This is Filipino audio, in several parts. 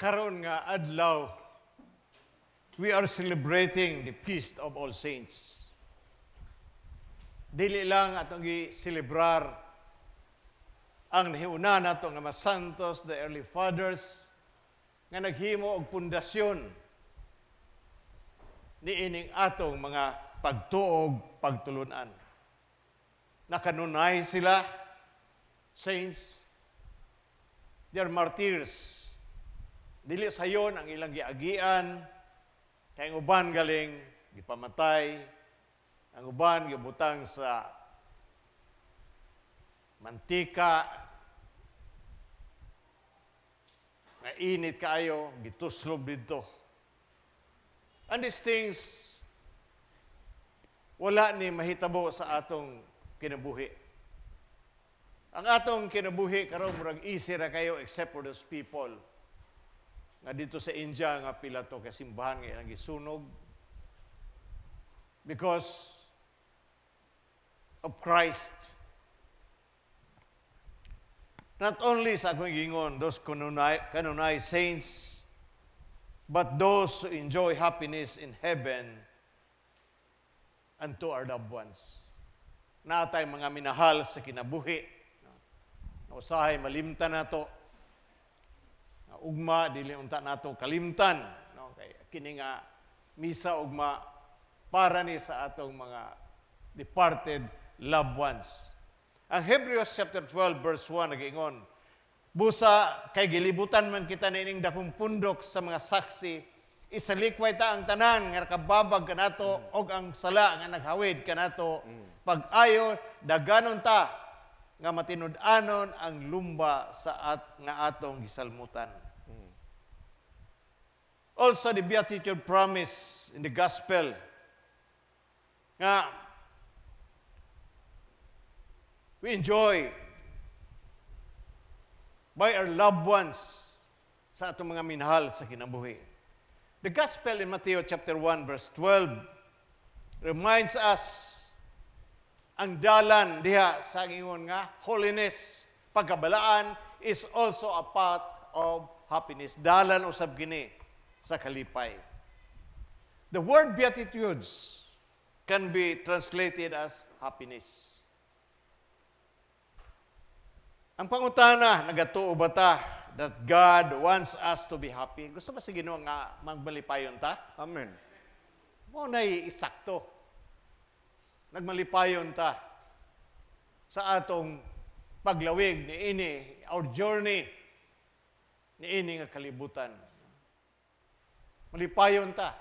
karon nga adlaw, we are celebrating the Feast of All Saints. Dili lang atong gi-celebrar ang nahiuna nato nga mga santos, the early fathers, nga naghimo og pundasyon niining atong mga pagtuog, pagtulunan. Nakanunay sila, saints, they are martyrs. Dili sayon ang ilang giagian, kay ang uban galing gipamatay, ang uban gibutang sa mantika, nga init kaayo, gituslob dito. And these things, wala ni mahitabo sa atong kinabuhi. Ang atong kinabuhi karon murag easy ra kayo except for those people nga dito sa India nga pila to kasimbahan nga ilang gisunog because of Christ. Not only sa akong gingon, those canonized saints, but those who enjoy happiness in heaven and to our loved ones. Natay mga minahal sa kinabuhi. Usahay malimtan nato. Ugma dili unta nato kalimtan, no? Kay kini nga misa ugma para ni sa atong mga departed loved ones. Ang Hebrews chapter 12 verse 1 nagingon, busa kay gilibutan man kita nining dakong pundok sa mga saksi, isalikway ta ang tanan nga kababag kanato og ang sala nga naghawid kanato. Pag-ayo daganon ta nga matinud-anon ang lumba sa nga atong gisalmutan. Also, the Beatitude promise in the Gospel nga we enjoy by our loved ones sa atong mga minahal sa kinabuhi. The Gospel in Matthew chapter 1 verse 12 reminds us ang dalan diha sa ingon nga holiness, pagkabalaan is also a part of happiness. Dalan usab kini sa kalipay. The word beatitudes can be translated as happiness. Ang pangutana, nagatuo ba ta that God wants us to be happy? Gusto ba sa Ginoo nga magbalipayon ta? Amen. Mo nay isakto. Nagmalipayon ta sa atong paglawig ni ini, our journey ni ini nga kalibutan. Malipayon ta.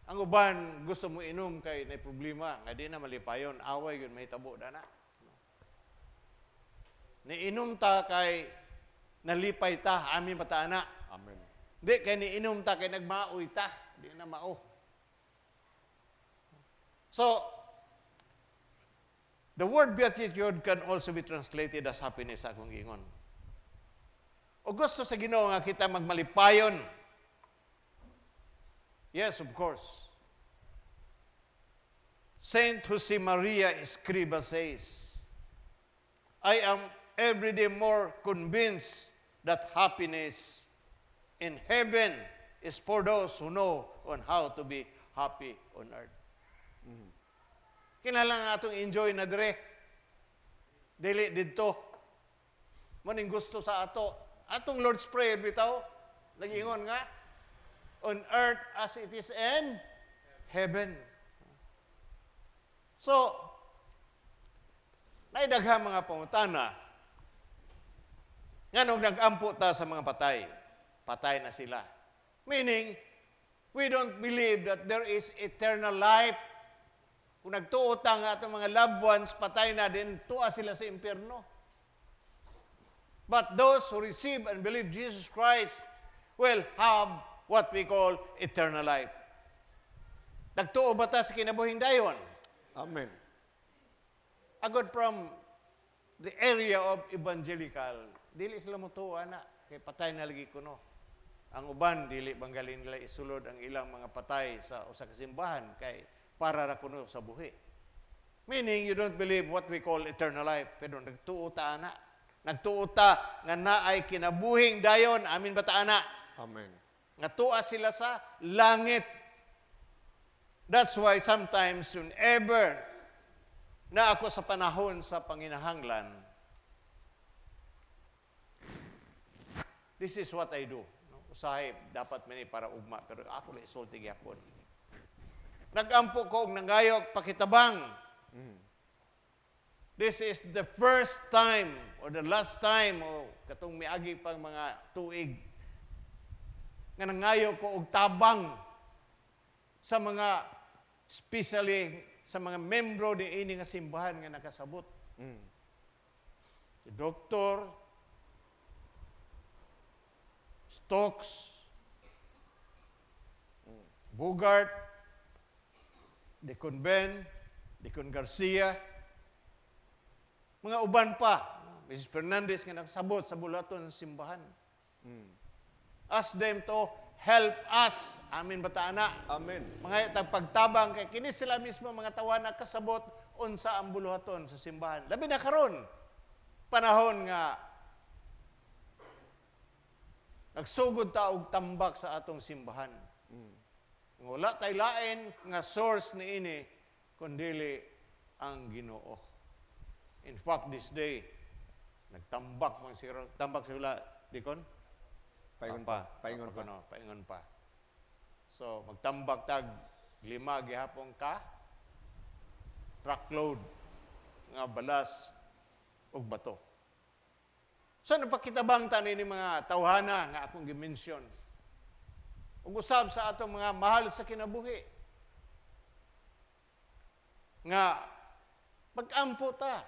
Ang uban gusto mo inom kay nay problema, nga di na malipayon, away yun mahitabo dana. Niinom ta kay nalipay ta, amin mataana. Amen. Di kay niinom ta kay nagmaoy ta, di na mao. So, the word beatitude can also be translated as happiness, akong gingon. O gusto sa Ginoo nga kita magmalipayon. Yes, of course. Saint Jose Maria Escriva says, I am every day more convinced that happiness in heaven is for those who know on how to be happy on earth. Kinahanglan atong enjoy na dire. Dili didto. Maning gusto sa ato. Atong Lord's Prayer bitaw, nagingon nga, on earth as it is in heaven. So, naidagha mga pangutana. Nganong nag-ampo ta sa mga patay. Patay na sila. Meaning, we don't believe that there is eternal life. Kung nagtuot ang atong mga loved ones, patay na din, tuwa sila sa impyerno. But those who receive and believe Jesus Christ will have what we call eternal life. Nagtuo ba ta sa kinabuhing dayon? Amen. Agad from the area of evangelical, dili sila motuwa na, kay patay na lagi kuno. Ang uban, dili banggalin nila isulod ang ilang mga patay sa usa ka simbahan, kay para ra kuno sa buhi. Meaning, you don't believe what we call eternal life, pero nagtuo ta na. Nagtuota nga naay kinabuhing dayon, amin bataana. Amen. Nga tuwa sila sa langit. That's why sometimes whenever na ako sa panahon sa panginahanglan, this is what I do. No? Usahay, dapat mani para ugma, pero ako lang isulti gyapon. Nagampo ko og nangayog pakitabang. This is the first time or the last time o katong miagi pang mga tuig nga nangayo ko og tabang sa mga especially sa mga membro ni ini nga simbahan nga nakasabot. Si Dr. Stokes, Bugart, Deacon Ben, Deacon Garcia, mga uban pa, Mrs. Fernandez nga nakasabot sa bulaton ng simbahan. Ask them to help us. Amin bataana. Amen. Mga tagpagtabang kay kini sila mismo mga tawanan kasabot unsa ang buluhaton sa simbahan. Labi na karon panahon nga nagsugod ta og tambak sa atong simbahan. Wala tay lain nga source ni ini kundili ang Ginoo. In fact, this day nagtambak man sila dikon Paingon pa. Paingon pa. Paingon pa. So, magtambak tag 5 gihapon ka truckload nga balas ug bato. So, napakitabang tanin ni mga tawhana nga akong gimension. Ug usab sa atong mga mahal sa kinabuhi. Nga mag-ampo ta.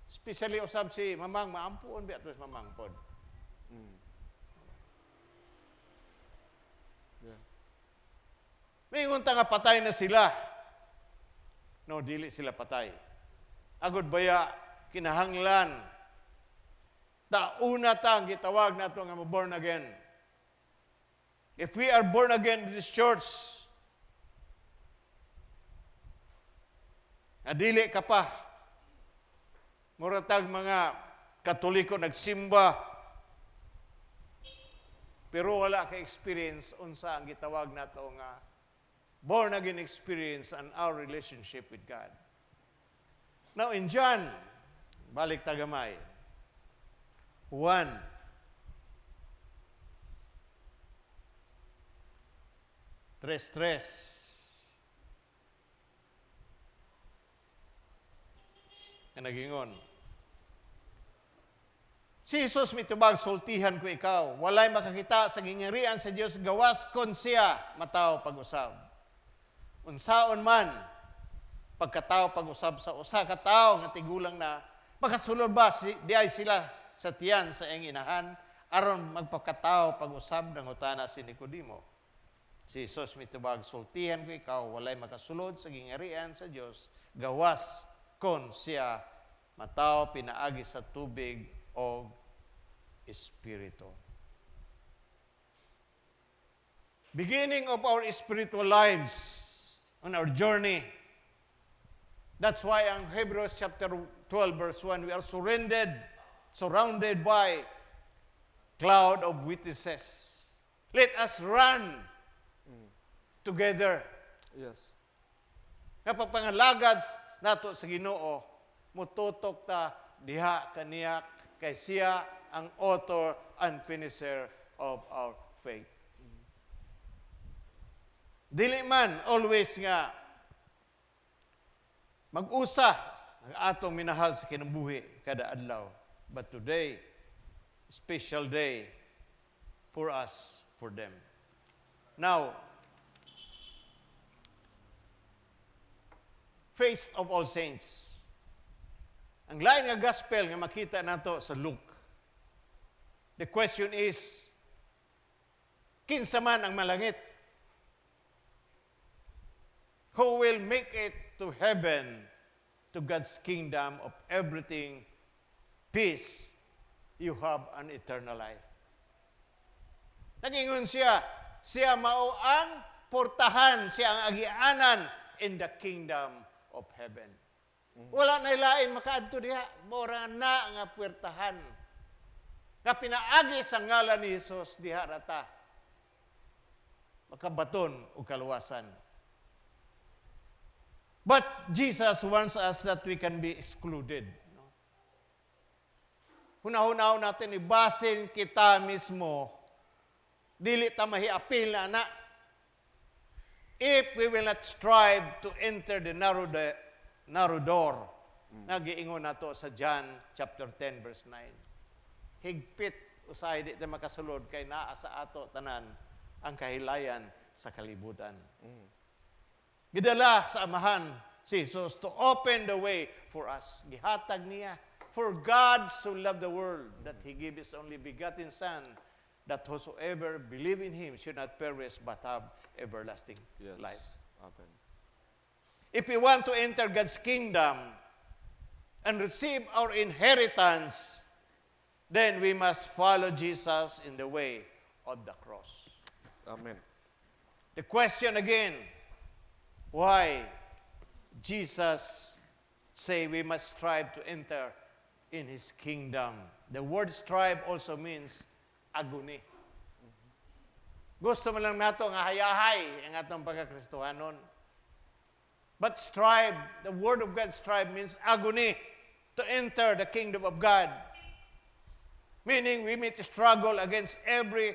Especially usab si Mamang maampuon bi atos Mamang pod. Mingon ta nga patay na sila. No, dili sila patay. Agod baya kinahanglan ta una ta gitawag nato nga born again. If we are born again in this church, dili ka pa muratag mga Katoliko nagsimba pero wala ka experience unsa ang gitawag nato nga born again experience and our relationship with God. Now in John, balik tagamay. 1 3:3 na nagingon. Si Jesus mitubag, sultihan ko ikaw. Walay makakita sa gingharian sa Dios gawas kon siya mataw pag-usab. Unsaon man pagkatao pag-usab sa usa ka tawo nga tigulang na makasulod ba diay sila sa tiyan sa iyang inahan aron magpakatao pag-usab nangutana si Nicodemo. Si Jesus mitubag, sultihan ko ikaw, walay makasulod sa gingharian sa Dios gawas kon siya mataw pinaagi sa tubig o espiritu. Beginning of our spiritual lives on our journey. That's why ang Hebrews chapter 12 verse 1, we are surrounded by cloud of witnesses. Let us run together. Yes. Kapag pangalagad nato sa Ginoo, mututok ta diha kaniya kay siya ang author and finisher of our faith. Dili man always nga mag-usa ang atong minahal sa kinabuhi kada adlaw. But today, special day for us, for them. Now, Feast of All Saints. Ang lain nga gospel nga makita nato sa Luke. The question is, kinsa man ang malangit? Who will make it to heaven, to God's kingdom of everything, peace, you have an eternal life. Nagingon siya mao ang portahan, siya ang agianan in the kingdom of heaven. Wala na ilain makaadto diha. Mora na nga puwertahan. Nga pinaagi sa ngalan ni Jesus diha rata. Makabaton o kaluwasan. But Jesus wants us that we can be excluded. No? Hunahunahon natin, ibasin kita mismo. Dili ta mahiapil na anak. If we will not strive to enter the narrow door, nagiingon nato sa John chapter 10 verse 9. Higpit usahay di ta makasulod kay naa sa ato tanan ang kahilayan sa kalibutan. Gidala sa amahan si Jesus to open the way for us. Gihatag niya. For God so loved the world that He gave His only begotten Son, that whosoever believe in Him should not perish but have everlasting Yes. life. Amen. If we want to enter God's kingdom and receive our inheritance, then we must follow Jesus in the way of the cross. Amen. The question again, why Jesus say we must strive to enter in His kingdom? The word strive also means agony. Gusto mo lang nato nga hayahay ang atong pagkakristohanon. But strive, the word of God strive means agony to enter the kingdom of God. Meaning we need to struggle against every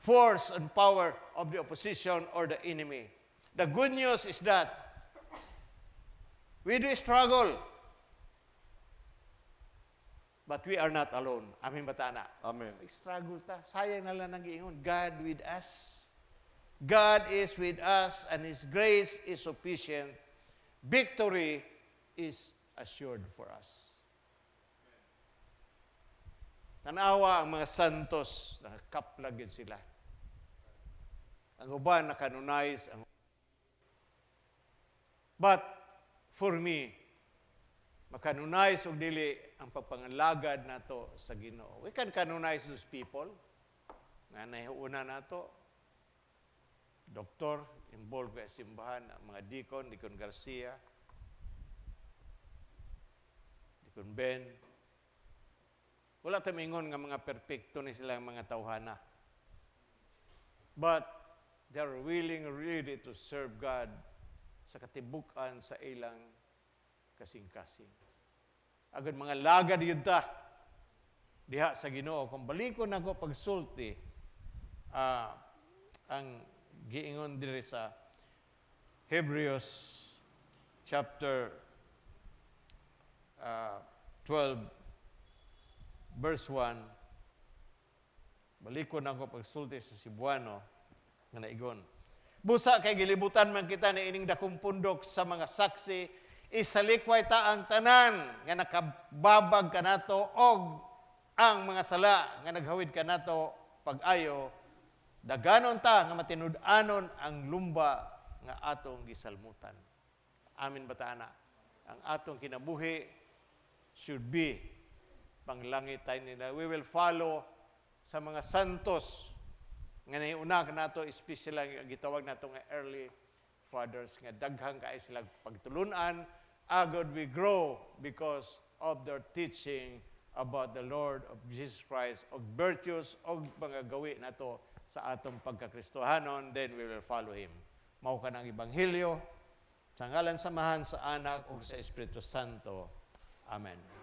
force and power of the opposition or the enemy. The good news is that we do struggle, but we are not alone. Amin ba tana? Amen. Struggle ta. Sayang na lang nag-iingon. God with us. God is with us and His grace is sufficient. Victory is assured for us. Tanawa ang mga santos, nakakaplag yun sila. Ang uban nakanunize. But for me, makanunize og dili ang pagpangalagad nato sa Ginoo. We can canonize those people nga nahiuna nato. Doktor, involved sa simbahan, ang mga Deacon Garcia, Deacon Ben. Wala tamingon nga mga perpekto ni silang mga tawhana. But they are willing really to serve God sa katibukan sa ilang kasing-kasing. Agad mga lagad yun ta, diha sa Ginoo. Kung balikon ako pagsulti, ang giingon diri sa Hebrews chapter 12 verse 1, balikon ako pagsulti sa Cebuano nga naigon. Busa kay gilibutan man kita ni ining dakong pundok sa mga saksi, isalikway ta ang tanan nga nakababag kanato og ang mga sala nga naghawid kanato pag-ayo, daganon ta nga matinud-anon ang lumba nga atong gisalmutan. Amin ba ta ana? Ang atong kinabuhi should be panglangit tayo nila. We will follow sa mga santos nga naiuna nato, especially ang gitawag nato nga early fathers nga daghang kaay sila pagtulunan, agad we grow because of their teaching about the Lord of Jesus Christ, og virtues og mga gawi nato sa atong pagkakristohanon, then we will follow Him. Mao ka ng Ebanghelyo, sa ngalan samahan sa Anak ug sa Espiritu Santo. Amen.